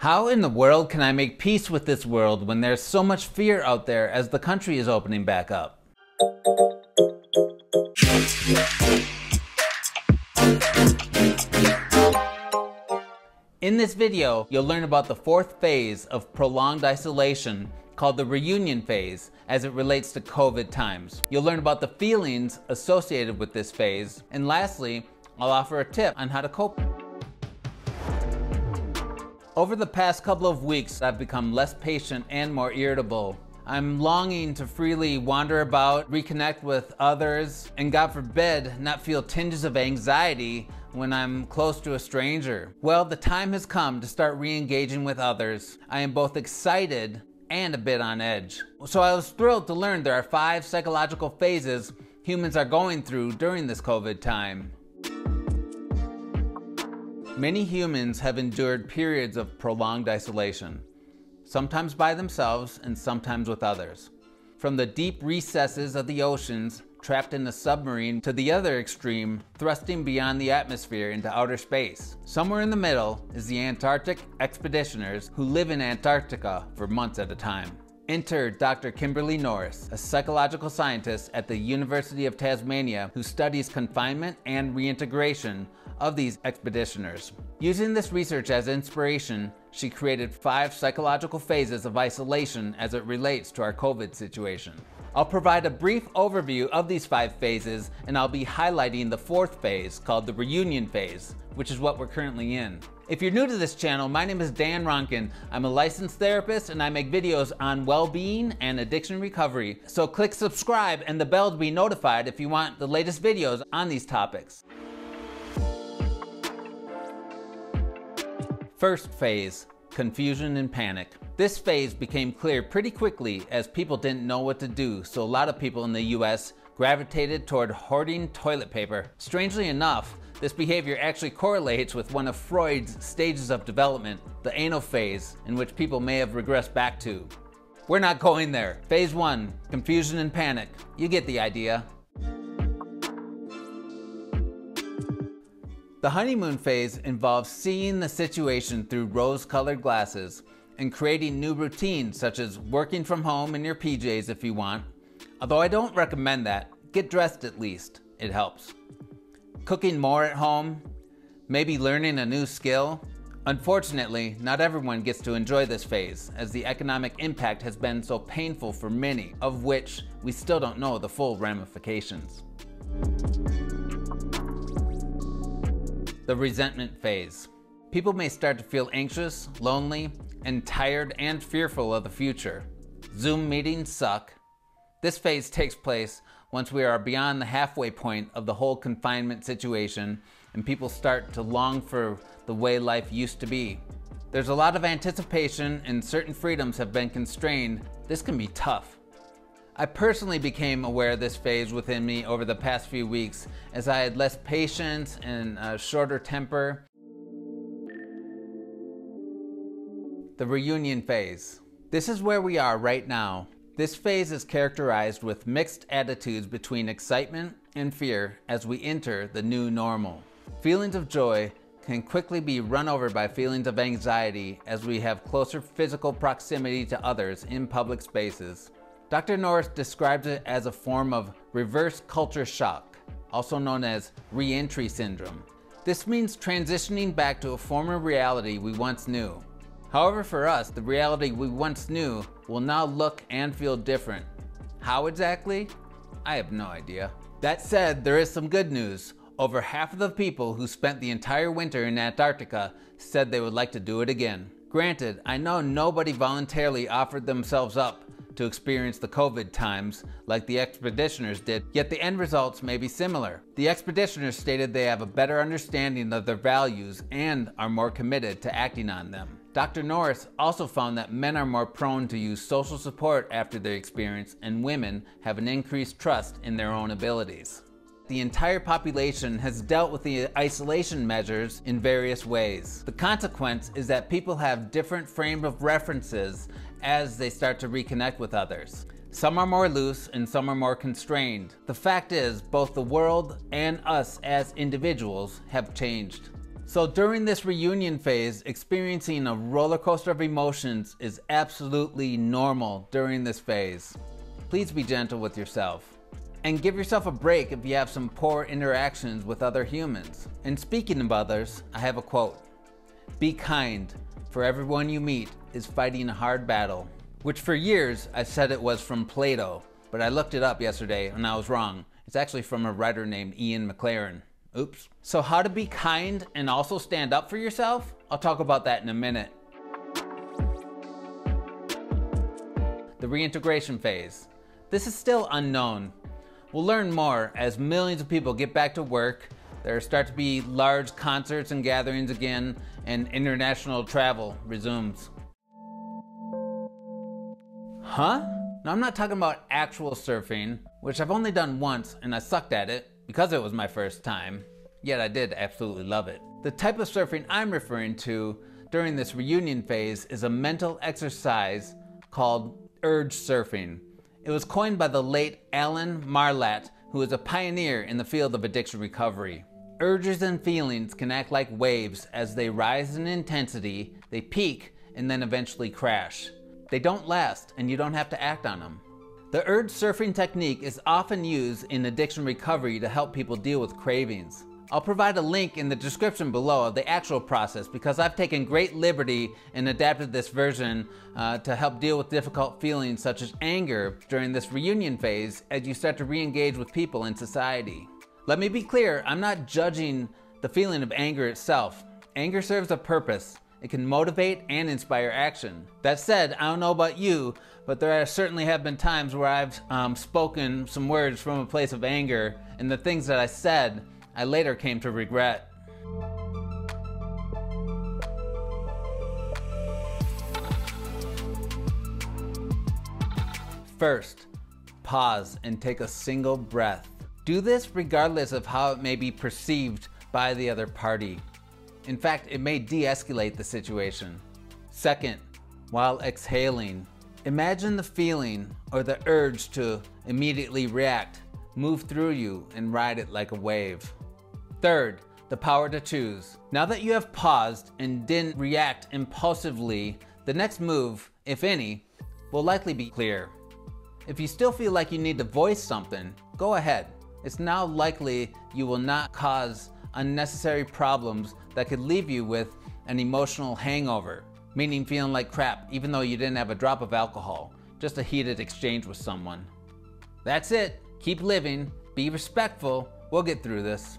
How in the world can I make peace with this world when there's so much fear out there as the country is opening back up? In this video, you'll learn about the fourth phase of prolonged isolation called the reunion phase as it relates to COVID times. You'll learn about the feelings associated with this phase, and lastly, I'll offer a tip on how to cope. Over the past couple of weeks, I've become less patient and more irritable. I'm longing to freely wander about, reconnect with others, and God forbid, not feel tinges of anxiety when I'm close to a stranger. Well, the time has come to start re-engaging with others. I am both excited and a bit on edge. So I was thrilled to learn there are 5 psychological phases humans are going through during this COVID time. Many humans have endured periods of prolonged isolation, sometimes by themselves and sometimes with others. From the deep recesses of the oceans, trapped in a submarine, to the other extreme, thrusting beyond the atmosphere into outer space. Somewhere in the middle is the Antarctic expeditioners who live in Antarctica for months at a time. Enter Dr. Kimberly Norris, a psychological scientist at the University of Tasmania who studies confinement and reintegration of these expeditioners. Using this research as inspiration, she created 5 psychological phases of isolation as it relates to our COVID situation. I'll provide a brief overview of these 5 phases, and I'll be highlighting the 4th phase called the reunion phase, which is what we're currently in. If you're new to this channel, my name is Dan Ronkin. I'm a licensed therapist and I make videos on well-being and addiction recovery. So click subscribe and the bell to be notified if you want the latest videos on these topics. First phase, confusion and panic. This phase became clear pretty quickly as people didn't know what to do, so a lot of people in the US gravitated toward hoarding toilet paper. Strangely enough, this behavior actually correlates with one of Freud's stages of development, the anal phase, in which people may have regressed back to. We're not going there. Phase 1, confusion and panic. You get the idea. The honeymoon phase involves seeing the situation through rose-colored glasses and creating new routines such as working from home in your PJs if you want. Although I don't recommend that, get dressed at least, it helps. Cooking more at home, maybe learning a new skill. Unfortunately, not everyone gets to enjoy this phase as the economic impact has been so painful for many, of which we still don't know the full ramifications. The resentment phase. People may start to feel anxious, lonely, and tired and fearful of the future. Zoom meetings suck. This phase takes place once we are beyond the halfway point of the whole confinement situation and people start to long for the way life used to be. There's a lot of anticipation and certain freedoms have been constrained. This can be tough. I personally became aware of this phase within me over the past few weeks as I had less patience and a shorter temper. The reunion phase. This is where we are right now. This phase is characterized with mixed attitudes between excitement and fear as we enter the new normal. Feelings of joy can quickly be run over by feelings of anxiety as we have closer physical proximity to others in public spaces. Dr. Norris describes it as a form of reverse culture shock, also known as re-entry syndrome. This means transitioning back to a former reality we once knew. However, for us, the reality we once knew will now look and feel different. How exactly? I have no idea. That said, there is some good news. Over half of the people who spent the entire winter in Antarctica said they would like to do it again. Granted, I know nobody voluntarily offered themselves up to experience the COVID times like the expeditioners did, yet the end results may be similar. The expeditioners stated they have a better understanding of their values and are more committed to acting on them. Dr. Norris also found that men are more prone to use social support after their experience and women have an increased trust in their own abilities. The entire population has dealt with the isolation measures in various ways. The consequence is that people have different frames of references as they start to reconnect with others. Some are more loose and some are more constrained. The fact is, both the world and us as individuals have changed. So during this reunion phase, experiencing a roller coaster of emotions is absolutely normal during this phase. Please be gentle with yourself. And give yourself a break if you have some poor interactions with other humans. And speaking of others, I have a quote. Be kind, for everyone you meet is fighting a hard battle. Which for years I said it was from Plato, but I looked it up yesterday and I was wrong. It's actually from a writer named Ian McLaren. Oops. So how to be kind and also stand up for yourself? I'll talk about that in a minute. The reintegration phase. This is still unknown. We'll learn more as millions of people get back to work, there start to be large concerts and gatherings again, and international travel resumes. Huh? Now I'm not talking about actual surfing, which I've only done once and I sucked at it because it was my first time, yet I did absolutely love it. The type of surfing I'm referring to during this reunion phase is a mental exercise called urge surfing. It was coined by the late Alan Marlatt, who is a pioneer in the field of addiction recovery. Urges and feelings can act like waves as they rise in intensity, they peak, and then eventually crash. They don't last, and you don't have to act on them. The urge surfing technique is often used in addiction recovery to help people deal with cravings. I'll provide a link in the description below of the actual process because I've taken great liberty and adapted this version to help deal with difficult feelings such as anger during this reunion phase as you start to re-engage with people in society. Let me be clear, I'm not judging the feeling of anger itself. Anger serves a purpose. It can motivate and inspire action. That said, I don't know about you, but there certainly have been times where I've spoken some words from a place of anger, and the things that I said, I later came to regret. First, pause and take a single breath. Do this regardless of how it may be perceived by the other party. In fact, it may de-escalate the situation. Second, while exhaling, imagine the feeling or the urge to immediately react move through you and ride it like a wave. Third, the power to choose. Now that you have paused and didn't react impulsively, the next move, if any, will likely be clear. If you still feel like you need to voice something, go ahead. It's now likely you will not cause unnecessary problems that could leave you with an emotional hangover, meaning feeling like crap even though you didn't have a drop of alcohol, just a heated exchange with someone. That's it. Keep living, be respectful, we'll get through this.